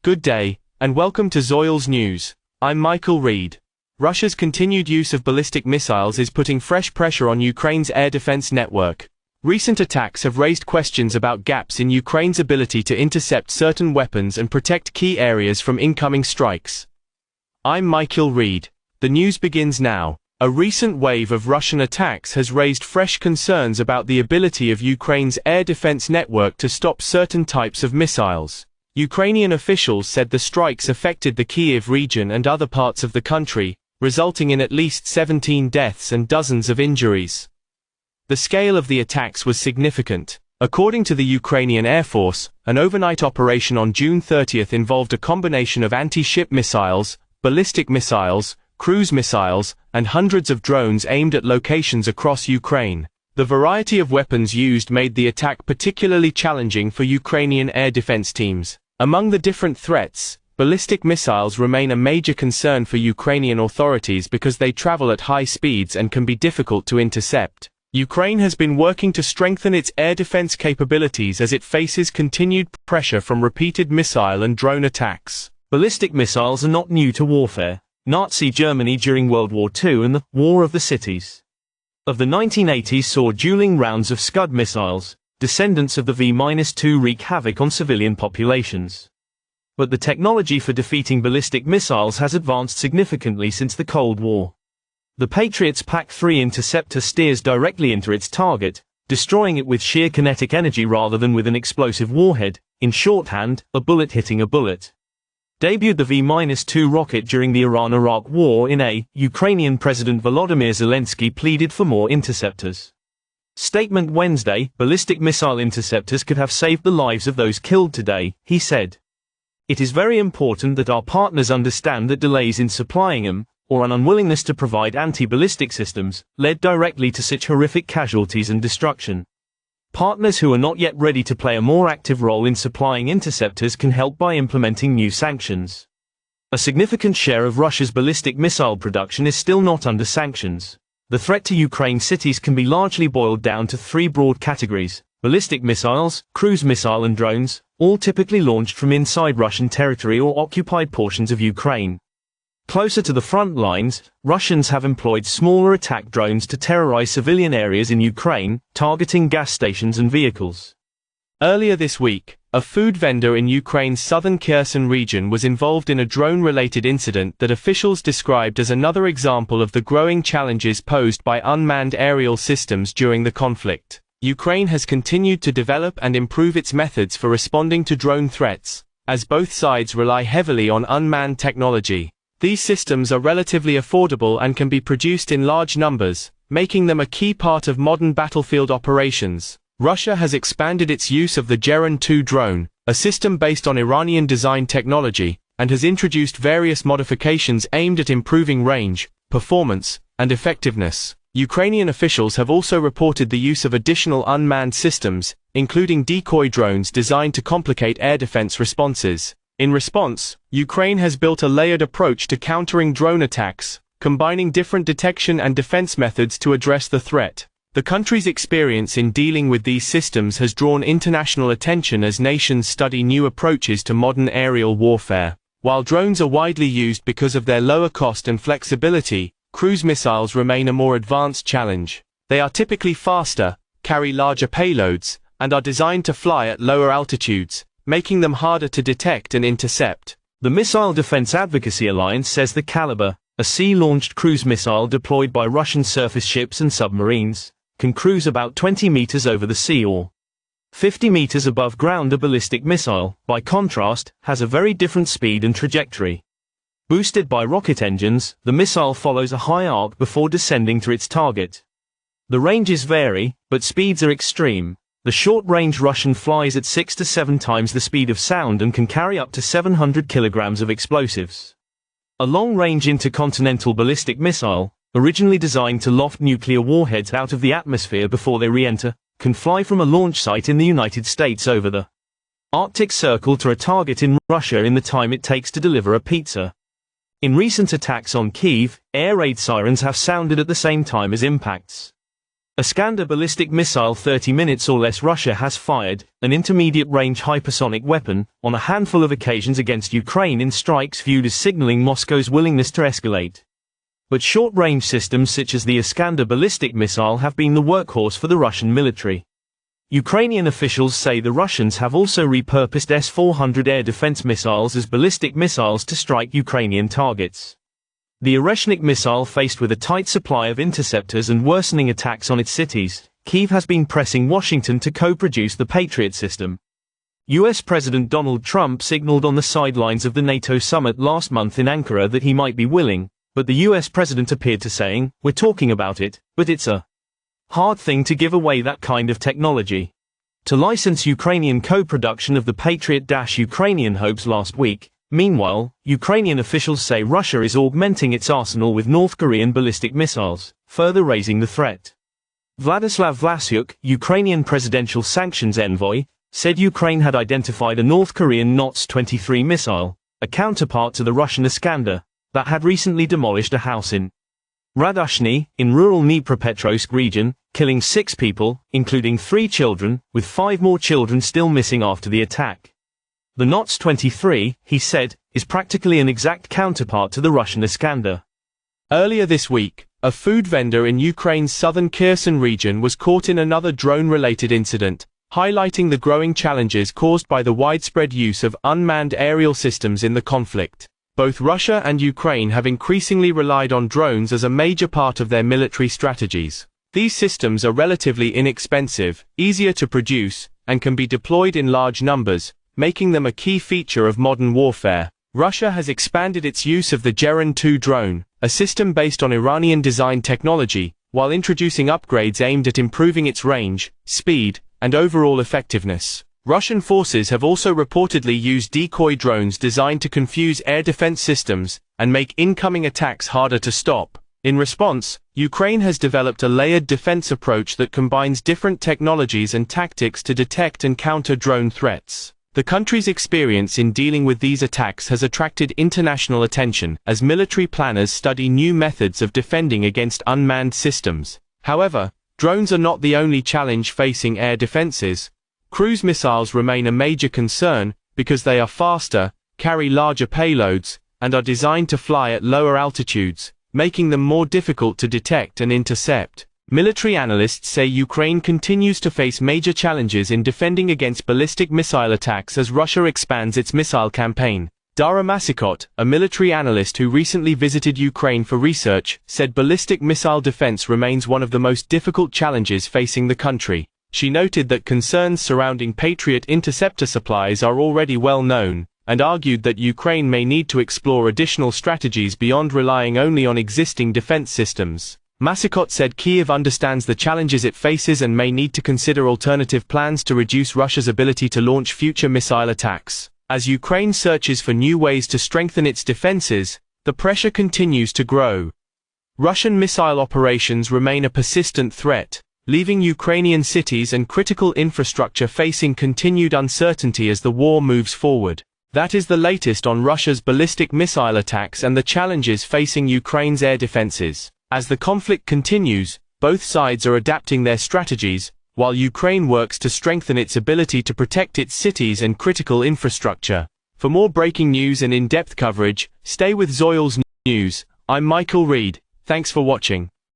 Good day, and welcome to Zoyols News. I'm Michael Reed. Russia's continued use of ballistic missiles is putting fresh pressure on Ukraine's air defense network. Recent attacks have raised questions about gaps in Ukraine's ability to intercept certain weapons and protect key areas from incoming strikes. I'm Michael Reed. The news begins now. A recent wave of Russian attacks has raised fresh concerns about the ability of Ukraine's air defense network to stop certain types of missiles. Ukrainian officials said the strikes affected the Kyiv region and other parts of the country, resulting in at least 17 deaths and dozens of injuries. The scale of the attacks was significant. According to the Ukrainian Air Force, an overnight operation on June 30 involved a combination of anti-ship missiles, ballistic missiles, cruise missiles, and hundreds of drones aimed at locations across Ukraine. The variety of weapons used made the attack particularly challenging for Ukrainian air defense teams. Among the different threats, ballistic missiles remain a major concern for Ukrainian authorities because they travel at high speeds and can be difficult to intercept. Ukraine has been working to strengthen its air defense capabilities as it faces continued pressure from repeated missile and drone attacks. Ballistic missiles are not new to warfare. Nazi Germany during World War II and the War of the Cities of the 1980s saw dueling rounds of Scud missiles, descendants of the V-2, wreak havoc on civilian populations. But the technology for defeating ballistic missiles has advanced significantly since the Cold War. The Patriot's PAC-3 interceptor steers directly into its target, destroying it with sheer kinetic energy rather than with an explosive warhead, in shorthand, a bullet hitting a bullet. Debuted the V-2 rocket during the Iran-Iraq War in a Ukrainian President Volodymyr Zelensky pleaded for more interceptors. Statement Wednesday, ballistic missile interceptors could have saved the lives of those killed today, he said. It is very important that our partners understand that delays in supplying them, or an unwillingness to provide anti-ballistic systems, led directly to such horrific casualties and destruction. Partners who are not yet ready to play a more active role in supplying interceptors can help by implementing new sanctions. A significant share of Russia's ballistic missile production is still not under sanctions. The threat to Ukraine cities can be largely boiled down to three broad categories: ballistic missiles, cruise missile and drones, all typically launched from inside Russian territory or occupied portions of Ukraine. Closer to the front lines, Russians have employed smaller attack drones to terrorize civilian areas in Ukraine, targeting gas stations and vehicles. Earlier this week, a food vendor in Ukraine's southern Kherson region was involved in a drone-related incident that officials described as another example of the growing challenges posed by unmanned aerial systems during the conflict. Ukraine has continued to develop and improve its methods for responding to drone threats, as both sides rely heavily on unmanned technology. These systems are relatively affordable and can be produced in large numbers, making them a key part of modern battlefield operations. Russia has expanded its use of the Geran 2 drone, a system based on Iranian-designed technology, and has introduced various modifications aimed at improving range, performance, and effectiveness. Ukrainian officials have also reported the use of additional unmanned systems, including decoy drones designed to complicate air defense responses. In response, Ukraine has built a layered approach to countering drone attacks, combining different detection and defense methods to address the threat. The country's experience in dealing with these systems has drawn international attention as nations study new approaches to modern aerial warfare. While drones are widely used because of their lower cost and flexibility, cruise missiles remain a more advanced challenge. They are typically faster, carry larger payloads, and are designed to fly at lower altitudes, making them harder to detect and intercept. The Missile Defense Advocacy Alliance says the Caliber, a sea-launched cruise missile deployed by Russian surface ships and submarines, can cruise about 20 meters over the sea or 50 meters above ground. A ballistic missile, by contrast, has a very different speed and trajectory. Boosted by rocket engines, the missile follows a high arc before descending to its target. The ranges vary, but speeds are extreme. The short-range Russian flies at 6 to 7 times the speed of sound and can carry up to 700 kilograms of explosives. A long-range intercontinental ballistic missile, originally designed to loft nuclear warheads out of the atmosphere before they re-enter, can fly from a launch site in the United States over the Arctic Circle to a target in Russia in the time it takes to deliver a pizza. In recent attacks on Kyiv, air raid sirens have sounded at the same time as impacts. Iskander ballistic missile 30 minutes or less. Russia has fired an intermediate-range hypersonic weapon on a handful of occasions against Ukraine in strikes viewed as signaling Moscow's willingness to escalate. But short-range systems such as the Iskander ballistic missile have been the workhorse for the Russian military. Ukrainian officials say the Russians have also repurposed S-400 air defense missiles as ballistic missiles to strike Ukrainian targets. The Oreshnik missile, faced with a tight supply of interceptors and worsening attacks on its cities, Kyiv has been pressing Washington to co-produce the Patriot system. US President Donald Trump signaled on the sidelines of the NATO summit last month in Ankara that he might be willing, but the US president appeared to saying, "We're talking about it, but it's a hard thing to give away that kind of technology." To license Ukrainian co-production of the Patriot-Ukrainian hopes last week. Meanwhile, Ukrainian officials say Russia is augmenting its arsenal with North Korean ballistic missiles, further raising the threat. Vladislav Vlasyuk, Ukrainian presidential sanctions envoy, said Ukraine had identified a North Korean NOTS-23 missile, a counterpart to the Russian Iskander, that had recently demolished a house in Radoshny, in rural Dnipropetrovsk region, killing 6 people, including 3 children, with 5 more children still missing after the attack. The NOTS-23, he said, is practically an exact counterpart to the Russian Iskander. Earlier this week, a food vendor in Ukraine's southern Kherson region was caught in another drone-related incident, highlighting the growing challenges caused by the widespread use of unmanned aerial systems in the conflict. Both Russia and Ukraine have increasingly relied on drones as a major part of their military strategies. These systems are relatively inexpensive, easier to produce, and can be deployed in large numbers, making them a key feature of modern warfare. Russia has expanded its use of the Geran-2 drone, a system based on Iranian-designed technology, while introducing upgrades aimed at improving its range, speed, and overall effectiveness. Russian forces have also reportedly used decoy drones designed to confuse air defense systems and make incoming attacks harder to stop. In response, Ukraine has developed a layered defense approach that combines different technologies and tactics to detect and counter drone threats. The country's experience in dealing with these attacks has attracted international attention as military planners study new methods of defending against unmanned systems. However, drones are not the only challenge facing air defenses. Cruise missiles remain a major concern because they are faster, carry larger payloads, and are designed to fly at lower altitudes, making them more difficult to detect and intercept. Military analysts say Ukraine continues to face major challenges in defending against ballistic missile attacks as Russia expands its missile campaign. Dara Masikot, a military analyst who recently visited Ukraine for research, said ballistic missile defense remains one of the most difficult challenges facing the country. She noted that concerns surrounding Patriot interceptor supplies are already well known, and argued that Ukraine may need to explore additional strategies beyond relying only on existing defense systems. Masikot said Kyiv understands the challenges it faces and may need to consider alternative plans to reduce Russia's ability to launch future missile attacks. As Ukraine searches for new ways to strengthen its defenses, the pressure continues to grow. Russian missile operations remain a persistent threat, leaving Ukrainian cities and critical infrastructure facing continued uncertainty as the war moves forward. That is the latest on Russia's ballistic missile attacks and the challenges facing Ukraine's air defenses. As the conflict continues, both sides are adapting their strategies, while Ukraine works to strengthen its ability to protect its cities and critical infrastructure. For more breaking news and in-depth coverage, stay with Zoyols News. I'm Michael Reed. Thanks for watching.